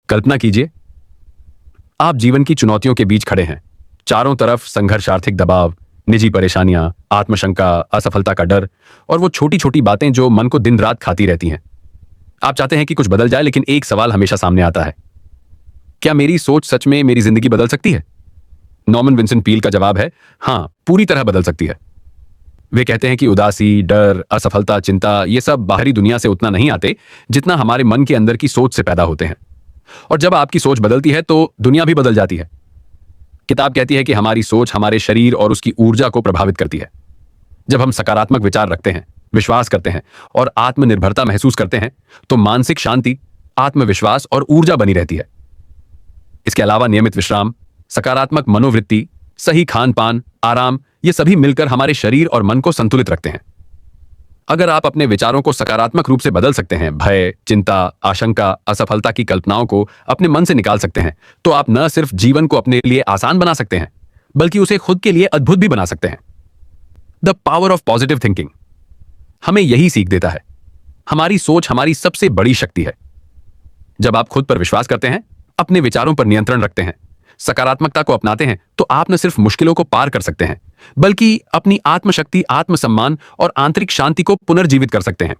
कल्पना कीजिए, आप जीवन की चुनौतियों के बीच खड़े हैं। चारों तरफ संघर्ष, आर्थिक दबाव, निजी परेशानियां, आत्मशंका, असफलता का डर और वो छोटी छोटी बातें जो मन को दिन रात खाती रहती हैं। आप चाहते हैं कि कुछ बदल जाए, लेकिन एक सवाल हमेशा सामने आता है, क्या मेरी सोच सच में मेरी जिंदगी बदल सकती है? नॉर्मन विंसेंट पील का जवाब है, हाँ, पूरी तरह बदल सकती है। वे कहते हैं कि उदासी, डर, असफलता, चिंता, ये सब बाहरी दुनिया से उतना नहीं आते जितना हमारे मन के अंदर की सोच से पैदा होते हैं। और जब आपकी सोच बदलती है तो दुनिया भी बदल जाती है। किताब कहती है कि हमारी सोच हमारे शरीर और उसकी ऊर्जा को प्रभावित करती है। जब हम सकारात्मक विचार रखते हैं, विश्वास करते हैं और आत्मनिर्भरता महसूस करते हैं तो मानसिक शांति, आत्मविश्वास और ऊर्जा बनी रहती है। इसके अलावा नियमित विश्राम, सकारात्मक मनोवृत्ति, सही खान पान, आराम, ये सभी मिलकर हमारे शरीर और मन को संतुलित रखते हैं। अगर आप अपने विचारों को सकारात्मक रूप से बदल सकते हैं, भय, चिंता, आशंका, असफलता की कल्पनाओं को अपने मन से निकाल सकते हैं, तो आप न सिर्फ जीवन को अपने लिए आसान बना सकते हैं, बल्कि उसे खुद के लिए अद्भुत भी बना सकते हैं। The power of positive thinking हमें यही सीख देता है। हमारी सोच हमारी सबसे बड़ी शक्ति है। जब आप खुद पर विश्वास करते हैं, अपने विचारों पर नियंत्रण रखते हैं, सकारात्मकता को अपनाते हैं, तो आप न सिर्फ मुश्किलों को पार कर सकते हैं, बल्कि अपनी आत्मशक्ति, आत्मसम्मान और आंतरिक शांति को पुनर्जीवित कर सकते हैं।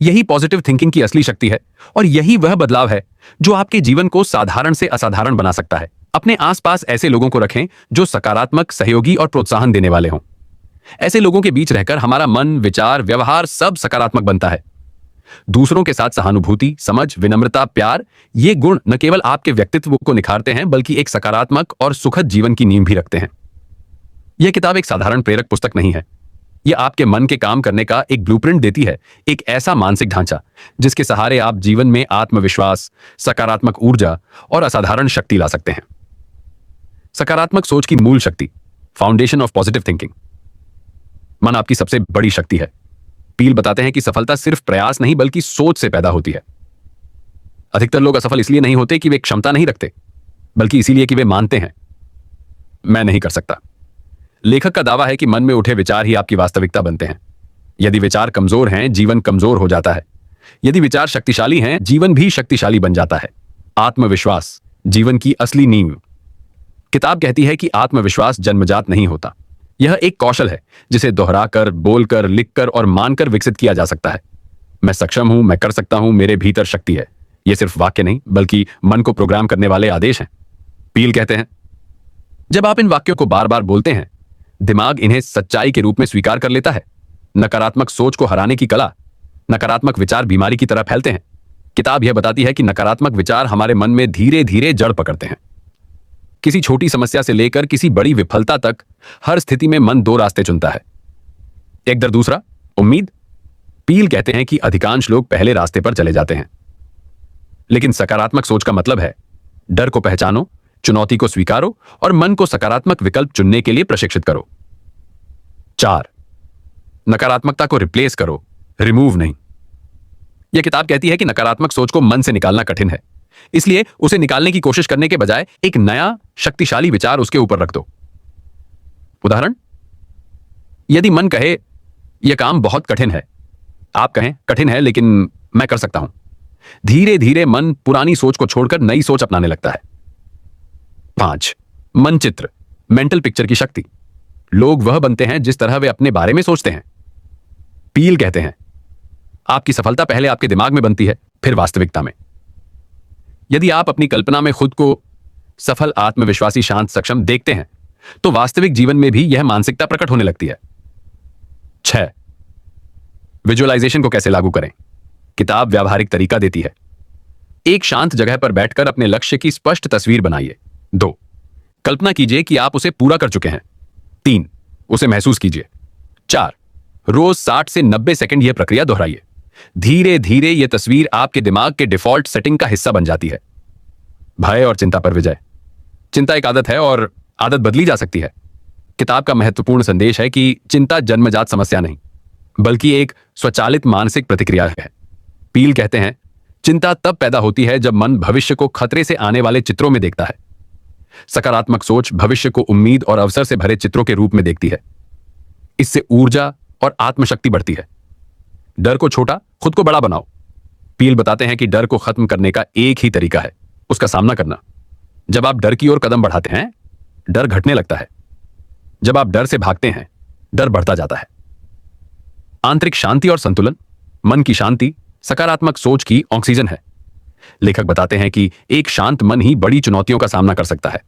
यही पॉजिटिव थिंकिंग की असली शक्ति है और यही वह बदलाव है जो आपके जीवन को साधारण से असाधारण बना सकता है। अपने आसपास ऐसे लोगों को रखें जो सकारात्मक, सहयोगी और प्रोत्साहन देने वाले हों। ऐसे लोगों के बीच रहकर हमारा मन, विचार, व्यवहार सब सकारात्मक बनता है। दूसरों के साथ सहानुभूति, समझ, विनम्रता, प्यार, ये गुण न केवल आपके व्यक्तित्व को निखारते हैं, बल्कि एक सकारात्मक और सुखद जीवन की नींव भी रखते हैं। यह किताब एक साधारण प्रेरक पुस्तक नहीं है। यह आपके मन के काम करने का एक ब्लूप्रिंट देती है, एक ऐसा मानसिक ढांचा जिसके सहारे आप जीवन में आत्मविश्वास, सकारात्मक ऊर्जा और असाधारण शक्ति ला सकते हैं। सकारात्मक सोच की मूल शक्ति, फाउंडेशन ऑफ पॉजिटिव थिंकिंग। मन आपकी सबसे बड़ी शक्ति है। पील बताते हैं कि सफलता सिर्फ प्रयास नहीं, बल्कि सोच से पैदा होती है। अधिकतर लोग असफल इसलिए नहीं होते कि वे क्षमता नहीं रखते, बल्कि इसीलिए कि वे मानते हैं, मैं नहीं कर सकता। लेखक का दावा है कि मन में उठे विचार ही आपकी वास्तविकता बनते हैं। यदि विचार कमजोर हैं, जीवन कमजोर हो जाता है। यदि विचार शक्तिशाली हैं, जीवन भी शक्तिशाली बन जाता है। आत्मविश्वास, जीवन की असली नींव। किताब कहती है कि आत्मविश्वास जन्मजात नहीं होता। यह एक कौशल है जिसे दोहराकर, बोलकर, लिखकर और मानकर विकसित किया जा सकता है। मैं सक्षम हूं, मैं कर सकता हूं, मेरे भीतर शक्ति है। यह सिर्फ वाक्य नहीं, बल्कि मन को प्रोग्राम करने वाले आदेश हैं। पील कहते हैं, जब आप इन वाक्यों को बार बार बोलते हैं, दिमाग इन्हें सच्चाई के रूप में स्वीकार कर लेता है। नकारात्मक सोच को हराने की कला, नकारात्मक विचार बीमारी की तरह फैलते हैं। किताब यह बताती है कि नकारात्मक विचार हमारे मन में धीरे धीरे जड़ पकड़ते हैं। किसी छोटी समस्या से लेकर किसी बड़ी विफलता तक, हर स्थिति में मन दो रास्ते चुनता है। एक दर दूसरा, उम्मीद। पील कहते हैं कि अधिकांश लोग पहले रास्ते पर चले जाते हैं। लेकिन सकारात्मक सोच का मतलब है, डर को पहचानो, चुनौती को स्वीकारो और मन को सकारात्मक विकल्प चुनने के लिए प्रशिक्षित करो। 4, नकारात्मकता को रिप्लेस करो, रिमूव नहीं। यह किताब कहती है कि नकारात्मक सोच को मन से निकालना कठिन है, इसलिए उसे निकालने की कोशिश करने के बजाय एक नया शक्तिशाली विचार उसके ऊपर रख दो। उदाहरण, यदि मन कहे यह काम बहुत कठिन है, आप कहें कठिन है लेकिन मैं कर सकता हूं। धीरे धीरे मन पुरानी सोच को छोड़कर नई सोच अपनाने लगता है। 5, मनचित्र, मेंटल पिक्चर की शक्ति। लोग वह बनते हैं जिस तरह वे अपने बारे में सोचते हैं। पील कहते हैं, आपकी सफलता पहले आपके दिमाग में बनती है, फिर वास्तविकता में। यदि आप अपनी कल्पना में खुद को सफल, आत्मविश्वासी, शांत, सक्षम देखते हैं, तो वास्तविक जीवन में भी यह मानसिकता प्रकट होने लगती है। 6, विजुअलाइजेशन को कैसे लागू करें। किताब व्यावहारिक तरीका देती है। एक शांत जगह पर बैठकर अपने लक्ष्य की स्पष्ट तस्वीर बनाइए। 2, कल्पना कीजिए कि आप उसे पूरा कर चुके हैं। 3, उसे महसूस कीजिए। 4, रोज 60 से 90 सेकंड यह प्रक्रिया दोहराइए। धीरे धीरे यह तस्वीर आपके दिमाग के डिफॉल्ट सेटिंग का हिस्सा बन जाती है। भय और चिंता पर विजय। चिंता एक आदत है और आदत बदली जा सकती है। किताब का महत्वपूर्ण संदेश है कि चिंता जन्मजात समस्या नहीं, बल्कि एक स्वचालित मानसिक प्रतिक्रिया है। पील कहते हैं, चिंता तब पैदा होती है जब मन भविष्य को खतरे से आने वाले चित्रों में देखता है। सकारात्मक सोच भविष्य को उम्मीद और अवसर से भरे चित्रों के रूप में देखती है। इससे ऊर्जा और आत्मशक्ति बढ़ती है। डर को छोटा, खुद को बड़ा बनाओ। पील बताते हैं कि डर को खत्म करने का एक ही तरीका है, उसका सामना करना। जब आप डर की ओर कदम बढ़ाते हैं, डर घटने लगता है। जब आप डर से भागते हैं, डर बढ़ता जाता है। आंतरिक शांति और संतुलन, मन की शांति सकारात्मक सोच की ऑक्सीजन है। लेखक बताते हैं कि एक शांत मन ही बड़ी चुनौतियों का सामना कर सकता है।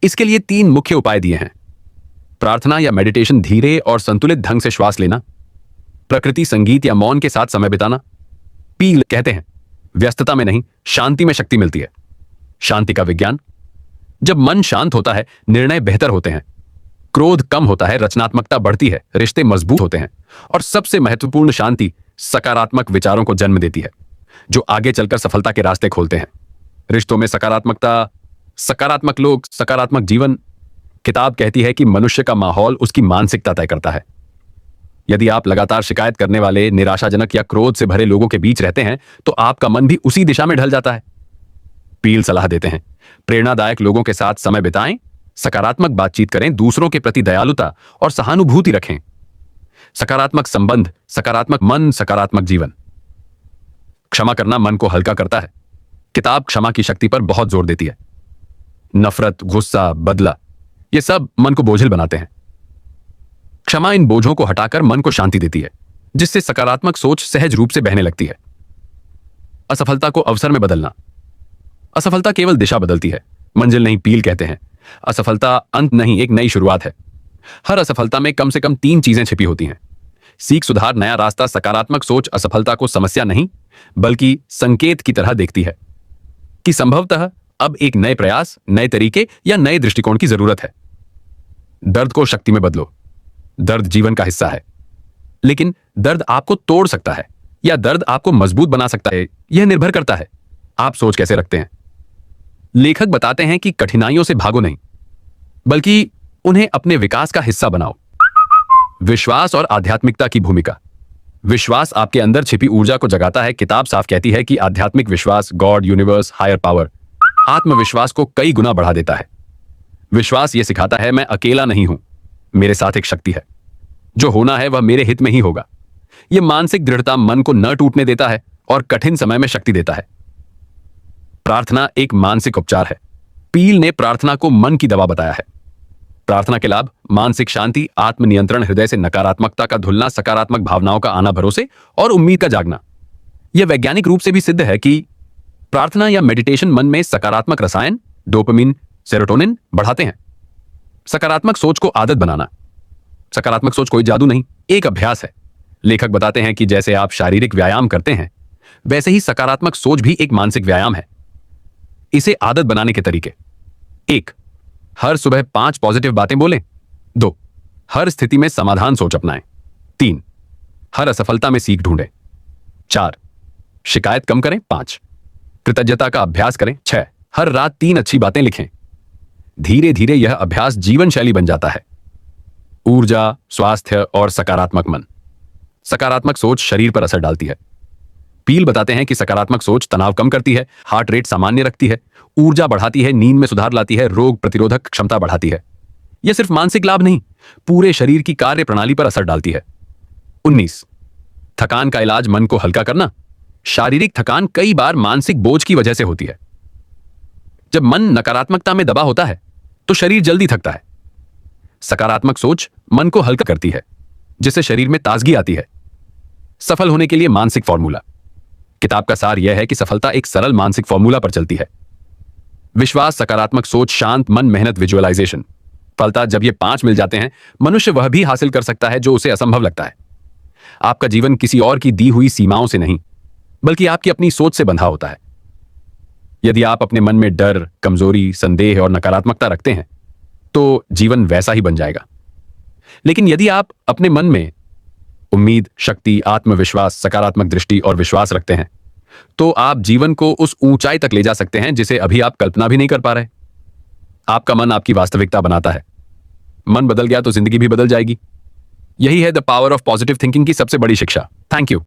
इसके लिए 3 मुख्य उपाय दिए हैं: प्रार्थना या मेडिटेशन, धीरे और संतुलित ढंग से श्वास लेना, प्रकृति, संगीत या मौन के साथ समय बिताना। पील कहते हैं, व्यस्तता में नहीं, शांति में शक्ति मिलती है। शांति का विज्ञान: जब मन शांत होता है, निर्णय बेहतर होते हैं, क्रोध कम होता है, रचनात्मकता बढ़ती है, रिश्ते मजबूत होते हैं और सबसे महत्वपूर्ण, शांति सकारात्मक विचारों को जन्म देती है जो आगे चलकर सफलता के रास्ते खोलते हैं। रिश्तों में सकारात्मकता, सकारात्मक लोग, सकारात्मक जीवन। किताब कहती है कि मनुष्य का माहौल उसकी मानसिकता तय करता है। यदि आप लगातार शिकायत करने वाले, निराशाजनक या क्रोध से भरे लोगों के बीच रहते हैं तो आपका मन भी उसी दिशा में ढल जाता है। पील सलाह देते हैं, प्रेरणादायक लोगों के साथ समय बिताएं, सकारात्मक बातचीत करें, दूसरों के प्रति दयालुता और सहानुभूति रखें। सकारात्मक संबंध, सकारात्मक मन, सकारात्मक जीवन। क्षमा करना मन को हल्का करता है। किताब क्षमा की शक्ति पर बहुत जोर देती है। नफरत, गुस्सा, बदला, ये सब मन को बोझिल बनाते हैं। क्षमा इन बोझों को हटाकर मन को शांति देती है, जिससे सकारात्मक सोच सहज रूप से बहने लगती है। असफलता को अवसर में बदलना। असफलता केवल दिशा बदलती है, मंजिल नहीं। पील कहते हैं, असफलता अंत नहीं, एक नई शुरुआत है। हर असफलता में कम से कम 3 चीजें छिपी होती हैं: सीख, सुधार, नया रास्ता। सकारात्मक सोच असफलता को समस्या नहीं बल्कि संकेत की तरह देखती है कि संभवतः अब एक नए प्रयास, नए तरीके या नए दृष्टिकोण की जरूरत है। दर्द को शक्ति में बदलो। दर्द जीवन का हिस्सा है, लेकिन दर्द आपको तोड़ सकता है या दर्द आपको मजबूत बना सकता है, यह निर्भर करता है आप सोच कैसे रखते हैं। लेखक बताते हैं कि कठिनाइयों से भागो नहीं, बल्कि उन्हें अपने विकास का हिस्सा बनाओ। विश्वास और आध्यात्मिकता की भूमिका। विश्वास आपके अंदर छिपी ऊर्जा को जगाता है। किताब साफ कहती है कि आध्यात्मिक विश्वास, गॉड, यूनिवर्स, हायर पावर, आत्मविश्वास को कई गुना बढ़ा देता है। विश्वास यह सिखाता है, मैं अकेला नहीं हूं, मेरे साथ एक शक्ति है, जो होना है वह मेरे हित में ही होगा। यह मानसिक दृढ़ता मन को न टूटने देता है और कठिन समय में शक्ति देता है। प्रार्थना एक मानसिक उपचार है। पील ने प्रार्थना को मन की दवा बताया है। प्रार्थना के लाभ: मानसिक शांति, आत्मनियंत्रण, हृदय से नकारात्मकता का धुलना, सकारात्मक भावनाओं का आना, भरोसे और उम्मीद का जागना। यह वैज्ञानिक रूप से भी सिद्ध है कि प्रार्थना या मेडिटेशन मन में सकारात्मक रसायन, डोपामिन, सेरोटोनिन बढ़ाते हैं। सकारात्मक सोच को आदत बनाना। सकारात्मक सोच कोई जादू नहीं, एक अभ्यास है। लेखक बताते हैं कि जैसे आप शारीरिक व्यायाम करते हैं, वैसे ही सकारात्मक सोच भी एक मानसिक व्यायाम है। इसे आदत बनाने के तरीके: 1. हर सुबह 5 पॉजिटिव बातें बोलें। 2. हर स्थिति में समाधान सोच अपनाएं। 3. हर असफलता में सीख ढूंढें। 4. शिकायत कम करें। 5. कृतज्ञता का अभ्यास करें। 6. हर रात 3 अच्छी बातें लिखें। धीरे धीरे यह अभ्यास जीवन शैली बन जाता है। ऊर्जा, स्वास्थ्य और सकारात्मक मन। सकारात्मक सोच शरीर पर असर डालती है। पील बताते हैं कि सकारात्मक सोच तनाव कम करती है, हार्ट रेट सामान्य रखती है, ऊर्जा बढ़ाती है, नींद में सुधार लाती है, रोग प्रतिरोधक क्षमता बढ़ाती है। यह सिर्फ मानसिक लाभ नहीं, पूरे शरीर की कार्य प्रणाली पर असर डालती है। 19. थकान का इलाज: मन को हल्का करना। शारीरिक थकान कई बार मानसिक बोझ की वजह से होती है। जब मन नकारात्मकता में दबा होता है तो शरीर जल्दी थकता है। सकारात्मक सोच मन को हल्का करती है, जिससे शरीर में ताजगी आती है। सफल होने के लिए मानसिक फॉर्मूला। किताब का सार यह है कि सफलता एक सरल मानसिक फॉर्मूला पर चलती है: विश्वास, सकारात्मक सोच, शांत मन, मेहनत, विजुअलाइजेशन। फलता जब ये 5 मिल जाते हैं, मनुष्य वह भी हासिल कर सकता है जो उसे असंभव लगता है। आपका जीवन किसी और की दी हुई सीमाओं से नहीं, बल्कि आपकी अपनी सोच से बंधा होता है। यदि आप अपने मन में डर, कमजोरी, संदेह और नकारात्मकता रखते हैं तो जीवन वैसा ही बन जाएगा। लेकिन यदि आप अपने मन में उम्मीद, शक्ति, आत्मविश्वास, सकारात्मक दृष्टि और विश्वास रखते हैं तो आप जीवन को उस ऊंचाई तक ले जा सकते हैं जिसे अभी आप कल्पना भी नहीं कर पा रहे। आपका मन आपकी वास्तविकता बनाता है। मन बदल गया तो जिंदगी भी बदल जाएगी। यही है the power of positive thinking की सबसे बड़ी शिक्षा। Thank you.